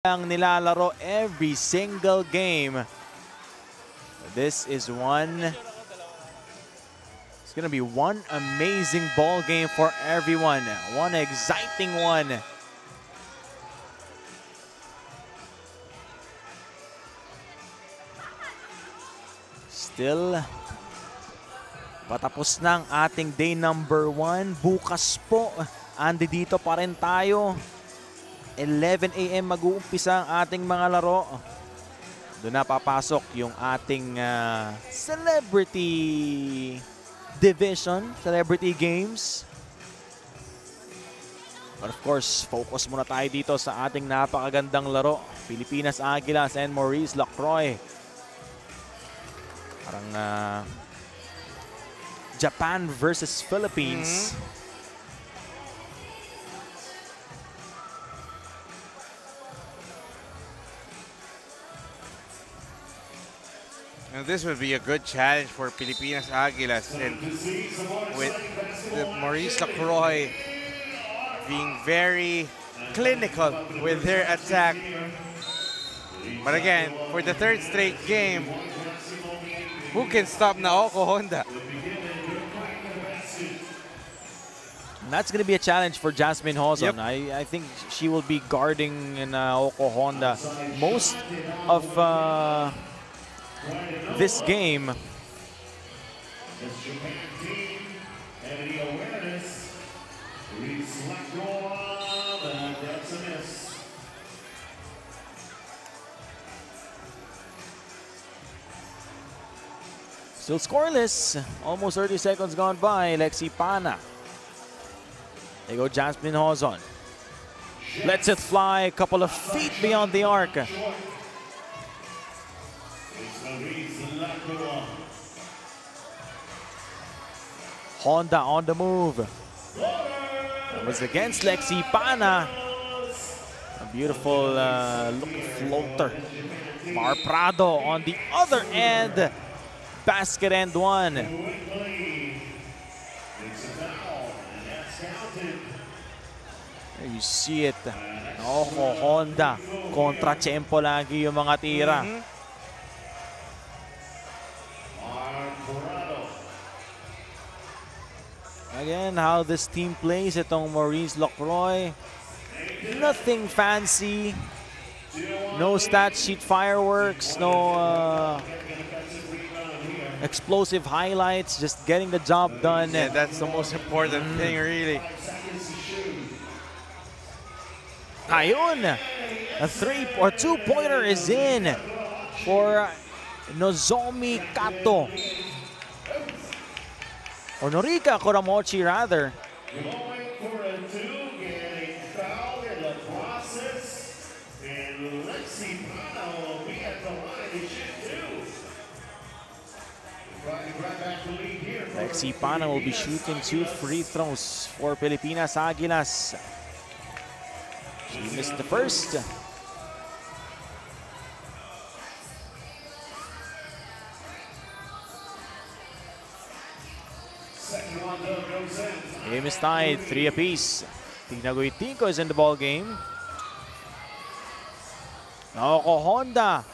ang nilalaro every single game. This is one. It's gonna be one amazing ball game for everyone. One exciting one. Still, patapos ng ating day number 1. Bukas po, andi dito pa rin tayo. 11 AM mag-uumpisa ang ating mga laro. Doon na papasok yung ating celebrity division, celebrity games. But of course, focus muna tayo dito sa ating napakagandang laro. Pilipinas Aguilas and Maurice Lacroix. Parang Japan versus Philippines. And this would be a good challenge for Pilipinas Aguilas, and with Maurice Lacroix being very clinical with their attack. But again, for the third straight game, who can stop Naoko Honda? And that's going to be a challenge for Jasmine Hozon. Yep. I think she will be guarding Naoko Honda most of this game. Still scoreless. Almost 30 seconds gone by. Lexi Pana. There go Jasmine Hozon. Lets it fly a couple of feet beyond the arc. Honda on the move. That was against Lexi Pana. A beautiful looking floater. Mar Prado on the other end. Basket end one. There you see it. Naoko Honda. Kontra-tempo lagi yung mga tira. Again, how this team plays. Itong Maurice Lacroix. Nothing fancy. No stat sheet fireworks. No explosive highlights. Just getting the job done. Yeah, that's the most important thing, really. Ayun! A 2-pointer is in for Nozomi Kato. Or Norika Kuramochi, rather. Lexi Pana will be shooting 2 free throws for Pilipinas Aguilas. She missed the first. Game is tied, 3 apiece. Tina Goitinko is in the ball game. Naoko Honda.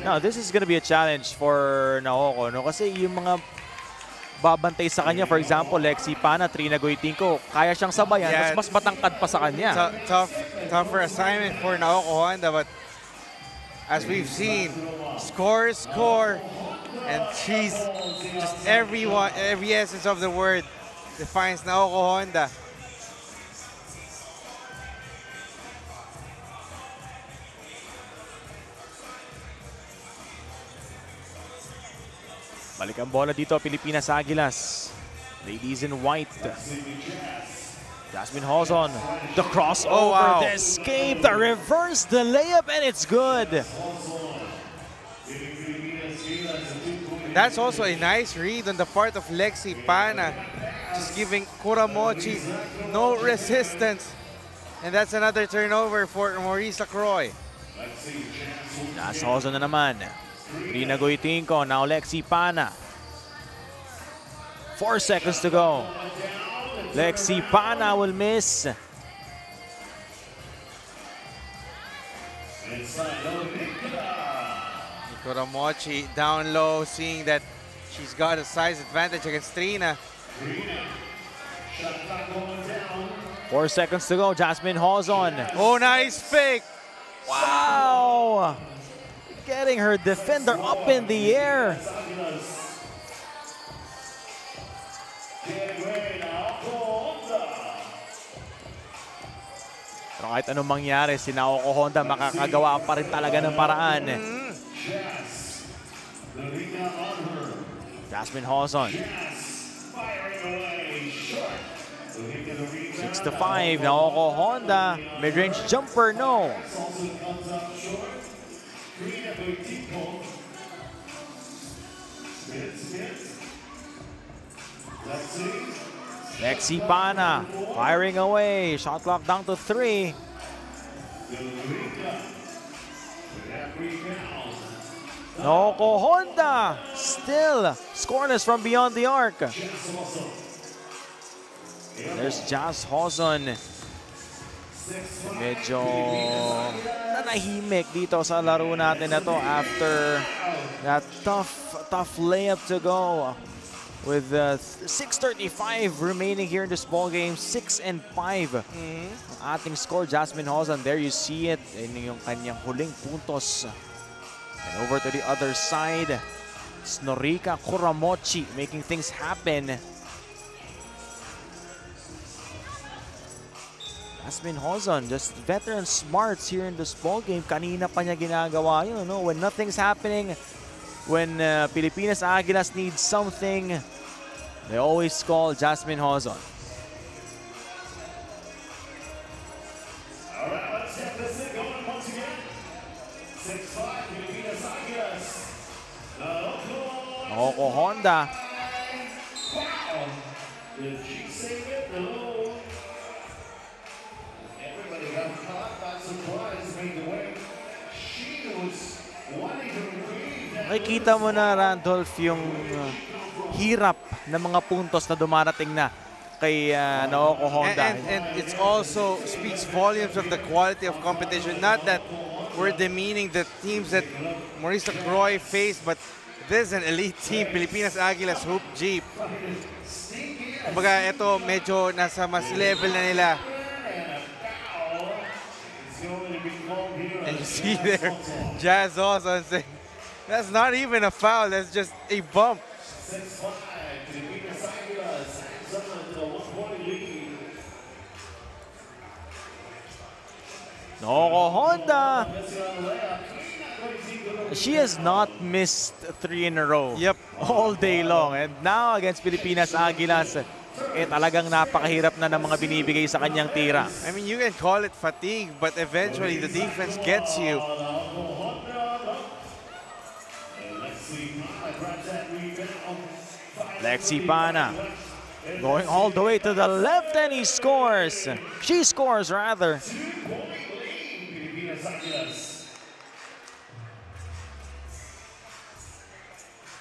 Now, this is going to be a challenge for Naoko, no? Kasi yung mga babantay sa kanya, for example, Lexi Pana, Trina Goitinko, kaya siyang sabayan, Yeah, mas matangkad pa sa kanya. Tougher assignment for Naoko Honda, but as we've seen, score, and she's just every essence of the word defines Naoko Honda. Balik ang bola dito, Pilipinas Aguilas. Ladies in white. Jasmine Hozon, the crossover, wow. The escape, the reverse, the layup, and it's good. That's also a nice read on the part of Lexi Pana, just giving Kuramochi no resistance. And that's another turnover for Maurice Lacroix. Nasa Hozon na naman. Trina Goitinko, now Lexi Pana. 4 seconds to go. Lexi Pana will miss. Kuramochi down low, seeing that she's got a size advantage against Trina. 4 seconds to go. Jasmine Hozon. Oh, nice fake. Wow! Getting her defender up in the air. Pero kahit anong mangyari, si Naoko Honda makakagawa pa rin talaga ng paraan. Jasmine Hozon. 6-5, Naoko Honda. Mid-range jumper, no. Lexi Pana firing away. Shot clock down to 3. Naoko Honda still scoreless from beyond the arc. There's Jazz Hozon. Medyo nanahimik dito sa laro natin na to after that tough layup to go. With 6:35 remaining here in this ball game, 6-5. Ating score, Jasmine Hozon. There you see it in yung kanyang huling puntos. And over to the other side, Norika Kuramochi making things happen. Jasmine Hozon, just veteran smarts here in this ball game. Kanina pa niya ginagawa yun, no? When nothing's happening, when Pilipinas Agilas need something, they always call Jasmine Hozon. All right, let's get this thing going once again. 6-5, Pilipinas Agilas. Naoko Honda. Wow. Did she save it? No. Everybody got caught by surprise, made the way. She was wanting to retrieve that. Nakikita mo na, Randolph, yung hirap ng mga puntos na dumarating na kay Naoko Honda. And it also speaks volumes of the quality of competition. Not that we're demeaning the teams that Maurice Lacroix faced, but this is an elite team, Pilipinas Agilas Hoop Jeep. Kumbaga, ito medyo nasa mas level na nila. And you see there, Jazz Hozon saying, that's not even a foul, that's just a bump. 6-5, Pilipinas Agilas. Someone to a 1-point lead. Naoko Honda. She has not missed 3 in a row. Yep. All day long. And now against Pilipinas Agilas, talagang napakahirap na ng mga binibigay sa kanyang tira. I mean, you can call it fatigue, but eventually the defense gets you. Lexi Pana going all the way to the left, and he scores. She scores, rather. Pilipinas Agilas.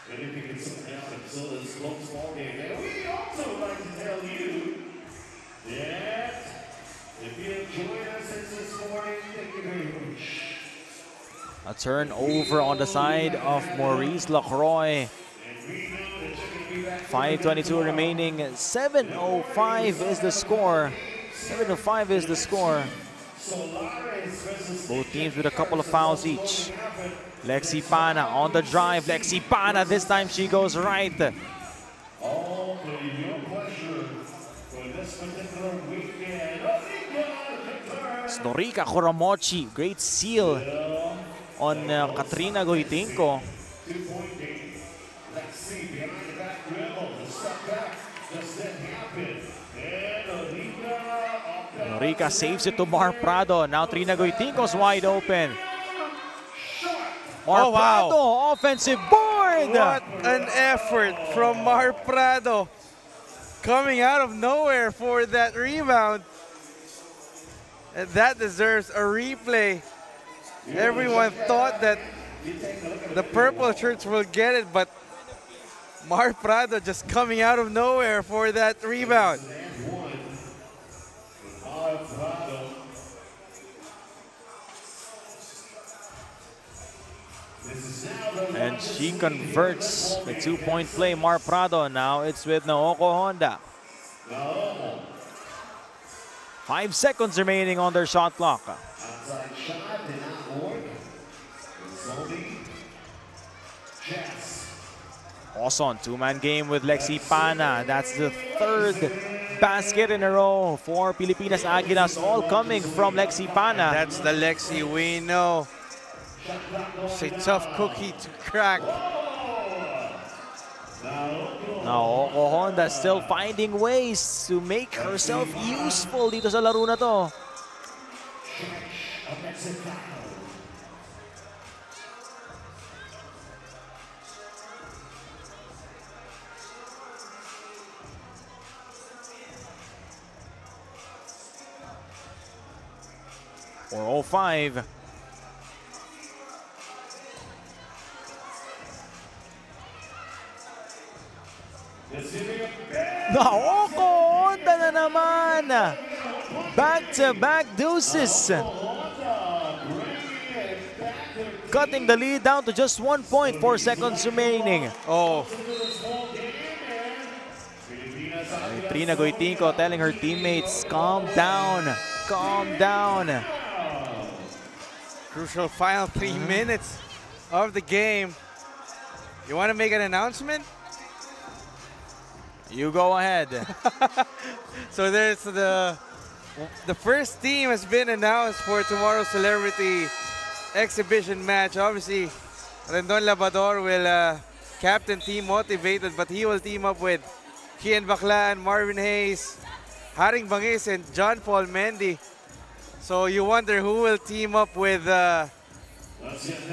Really picking something out of Zilla's close ball game. And we also like to tell you that if you enjoyed us this morning, thank you very much. A turnover on the side of Maurice Lacroix. 5:22 remaining. 7:05 is the score. 7:05 is the score. Both teams with a couple of fouls each. Lexi Pana on the drive. Lexi Pana, this time she goes right. All to your pleasure for this particular weekend. Norika Kuramochi, great seal on Katrina Goitinko. 2-point game. Let's see behind the back dribble. The step back just didn't happen. And Norika saves it to Mar Prado. Now Trina Goitinko's wide open. Mar Oh, wow. Prado, offensive board! What an effort from Mar Prado. Coming out of nowhere for that rebound. And that deserves a replay. Everyone thought that the purple shirts will get it, but Mar Prado just coming out of nowhere for that rebound. And she converts the 2-point play. Mar Prado, now it's with Naoko Honda. 5 seconds remaining on their shot clock. Outside shot did not work. Zombie. Chess. Oson, 2-man game with Lexi Pana. That's the 3rd basket in a row for Pilipinas Aguilas, all coming from Lexi Pana. That's the Lexi we know. It's a tough cookie to crack. Naoko Honda still finding ways to make herself useful dito sa laro na to. Or 05. Naoko Honda na naman. Back-to-back deuces. Cutting the lead down to just 1 point, 4 seconds remaining. Oh, Trina Goitinco telling her teammates, calm down, calm down. crucial final 3 minutes of the game. You want to make an announcement? You go ahead. So there's the first team has been announced for tomorrow's celebrity exhibition match. Obviously, Rendon Labador will captain Team Motivated, but he will team up with Kian Baclan, Marvin Hayes, Haring Bangis, and John Paul Mendy. So you wonder who will team up with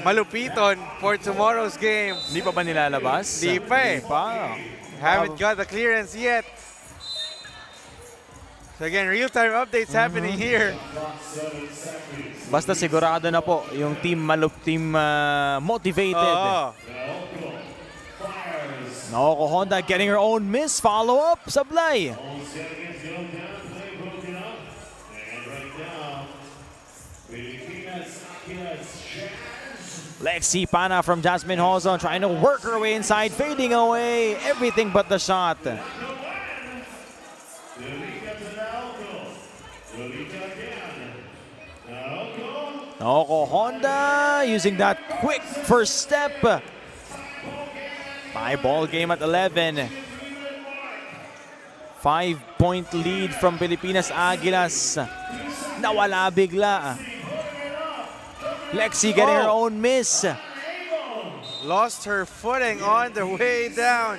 Malupiton for tomorrow's game. Hindi pa ba nilalabas? Di pa eh. Di pa. Haven't got the clearance yet. So again, real-time updates happening here. Basta sigurado na po yung team Motivated. Oo. Naoko Honda getting her own miss. Follow-up, sablay. Lexi Pana from Jasmine Hozon trying to work her way inside, fading away. Everything but the shot. Naoko Honda using that quick first step. 5-ball game at 11. 5-point lead from Pilipinas Aguilas. Nawala bigla. Lexi getting her own miss. Lost her footing on the way down.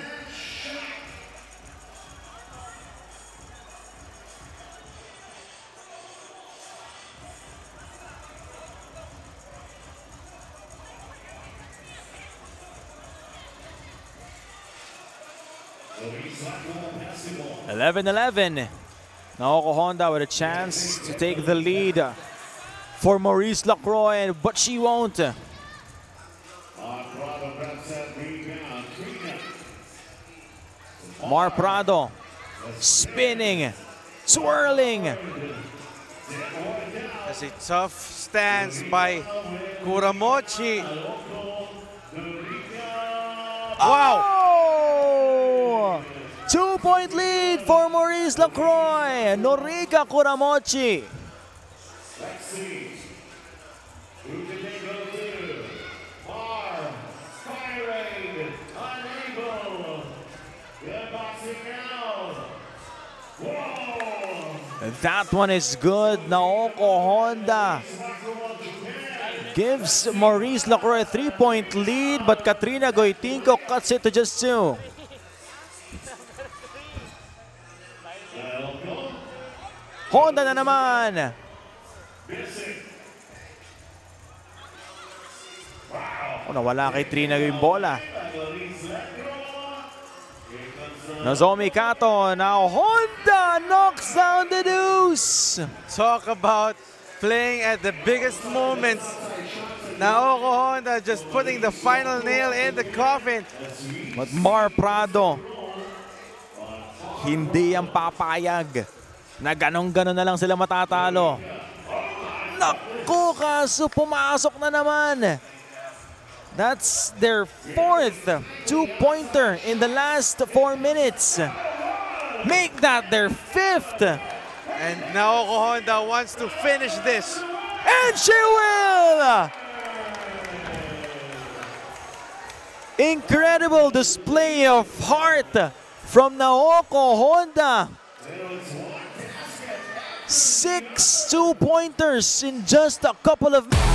Basketball. 11-11. Naoko Honda with a chance to take the lead for Maurice Lacroix, but she won't. Mar Prado spinning, swirling. That's a tough stance by Kuramochi. Wow! Oh! 2-point lead for Maurice Lacroix. Norika Kuramochi. Who did they go to? Mar, firing, unable. Good boxing out. Whoa! That one is good. Naoko Honda gives Maurice Lacroix a 3-point lead, but Katrina Goitinco cuts it to just 2. Honda na naman. Oh, nawala kay Trina yung bola. Nozomi Kato, now Honda knocks down the deuce. Talk about playing at the biggest moments. Naoko Honda just putting the final nail in the coffin. But Mar Prado, hindi yan papayag na ganong-ganon na lang sila matatalo. Naku, kaso pumasok na naman. That's their fourth two-pointer in the last 4 minutes. Make that their fifth. And Naoko Honda wants to finish this. And she will! Incredible display of heart from Naoko Honda. 6 two-pointers in just a couple of minutes.